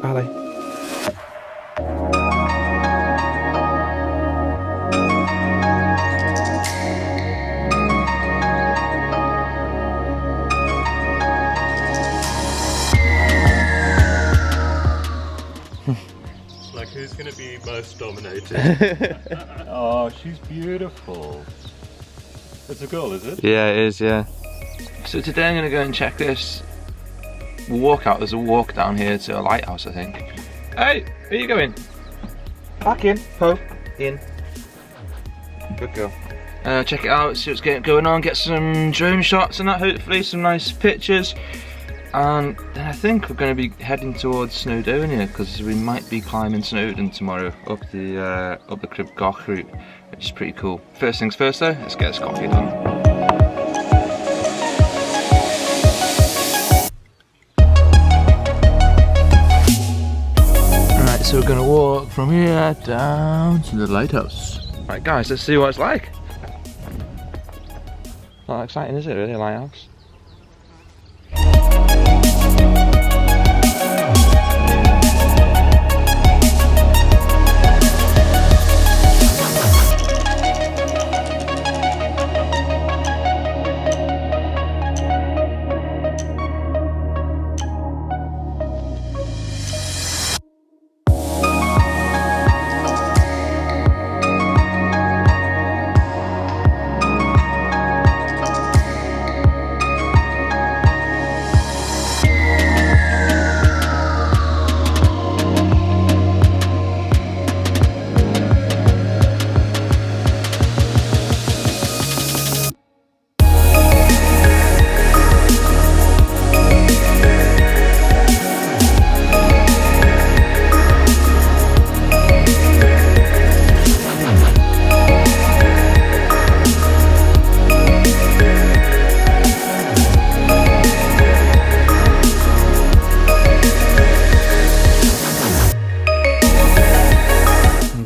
ballet. Like, who's going to be most dominated? Oh, she's beautiful. It's a girl, is it? Yeah, it is, yeah. So today I'm going to go and check this walk out. There's a walk down here to a lighthouse, I think. Hey, where are you going? Back in, Poe. In. Good girl. Check it out, see what's going on, get some drone shots and that, hopefully, some nice pictures. And then I think we're going to be heading towards Snowdonia because we might be climbing Snowdon tomorrow up the Crib Goch route, which is pretty cool. First things first though, let's get this coffee done. Alright, so we're going to walk from here down to the lighthouse. Right guys, let's see what it's like. Not exciting, is it really, a lighthouse?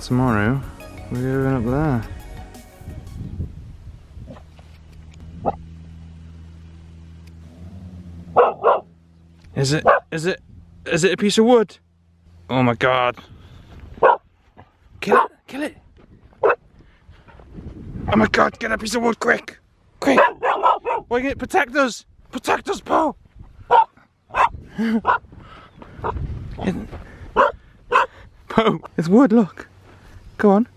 Tomorrow we're going up there. Is it a piece of wood? Oh my god. Kill it. Oh my god, get a piece of wood quick. Quick. Wait, it protect us, Paul. Poe, it's wood, look. Go on.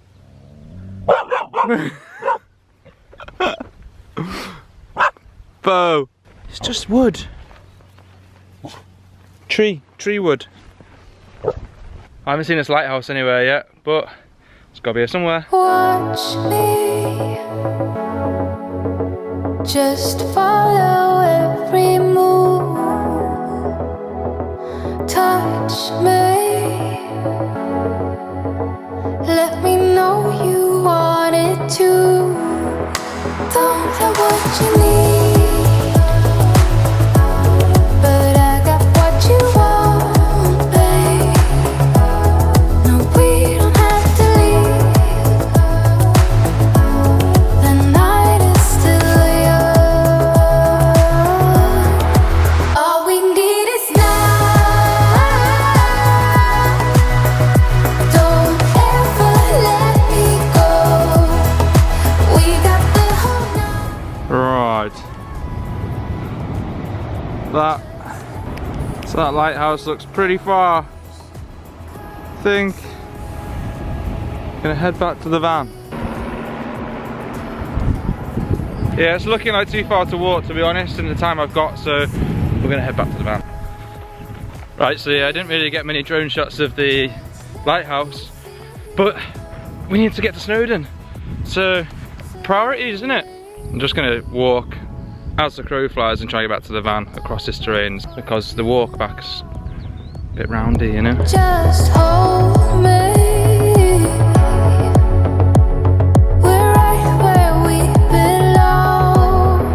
Bo, it's just wood. Tree wood. I haven't seen this lighthouse anywhere yet, but it's gotta be here somewhere. Watch me, just follow every move. Touch me. Let me know you want it too. Don't have what you need, but I got what you want, babe. No, we don't have to leave. The night is still young. All we need is now. Don't let me go. We got the whole night. Right. That lighthouse looks pretty far. I think gonna head back to the van. Yeah, it's looking like too far to walk, to be honest, in the time I've got, so we're gonna head back to the van. Right, so yeah, I didn't really get many drone shots of the lighthouse, but we need to get to Snowdon. So, priorities, isn't it? I'm just gonna walk as the crow flies and try to get back to the van across this terrain because the walk back's a bit roundy, you know? Just hold me. We're right where we belong.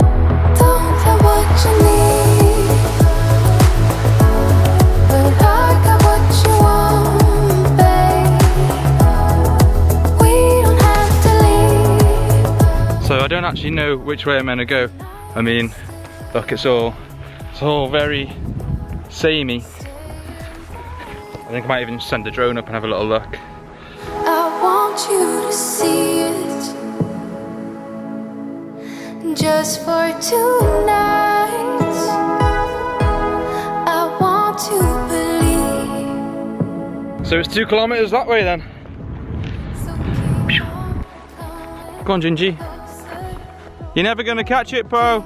Don't have what you need, but I got what you want, babe. We don't have to leave. So I don't actually know which way I'm gonna go. I mean, look, it's all very samey. I think I might even send the drone up and have a little look. I want you to see it just for tonight. I want to believe. So it's 2 kilometers that way then. Go on, Gingy. You're never gonna catch it, Po.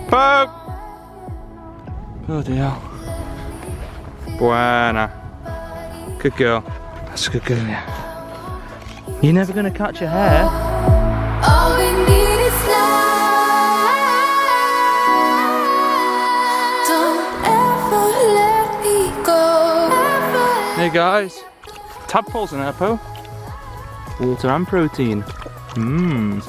Po! Bloody hell. Buena. Good girl. That's a good girl, yeah. You're never gonna catch a hare. All we need is love. Don't ever let me go. Hey guys. Tadpoles in there, Po. Water and protein. Mmm.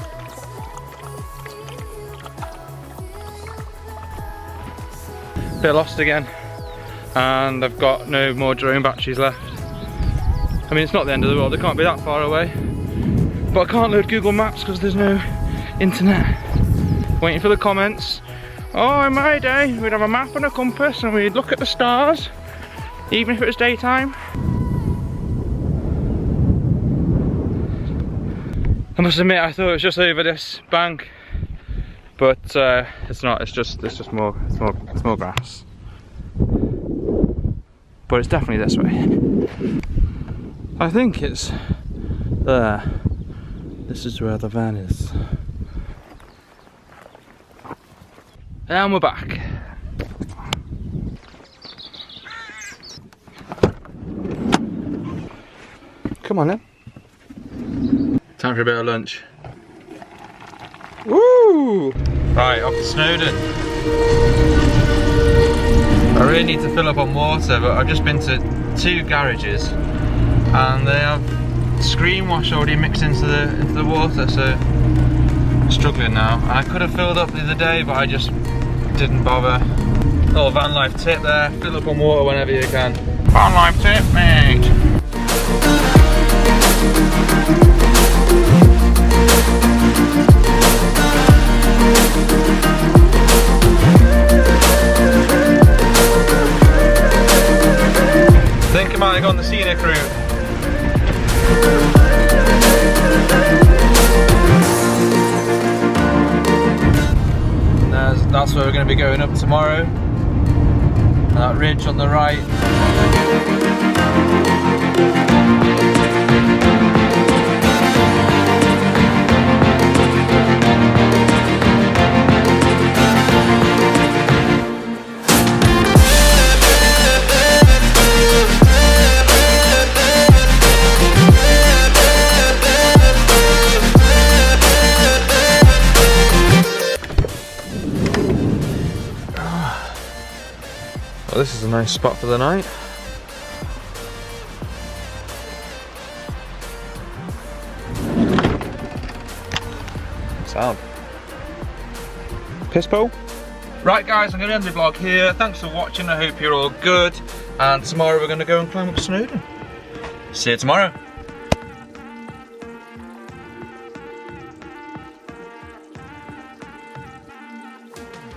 Bit lost again, and I've got no more drone batteries left. I mean, it's not the end of the world, it can't be that far away, but I can't load Google Maps because there's no internet. Waiting for the comments. Oh, in my day we'd have a map and a compass and we'd look at the stars even if it was daytime. I must admit, I thought it was just over this bank, but it's not. It's just more grass. But it's definitely this way. I think it's there. This is where the van is. And we're back. Come on then. Time for a bit of lunch. Woo! Right, off to Snowdon. I really need to fill up on water, but I've just been to 2 garages and they have screen wash already mixed into the water, so I'm struggling now. And I could have filled up the other day, but I just didn't bother. Little van life tip there, fill up on water whenever you can. Van life tip, mate! I think I might have gone the Scenic route. And that's where we're going to be going up tomorrow. And that ridge on the right. Well, this is a nice spot for the night. Sound. Piss pole. Right guys, I'm going to end the vlog here. Thanks for watching, I hope you're all good. And tomorrow we're going to go and climb up Snowdon. See you tomorrow.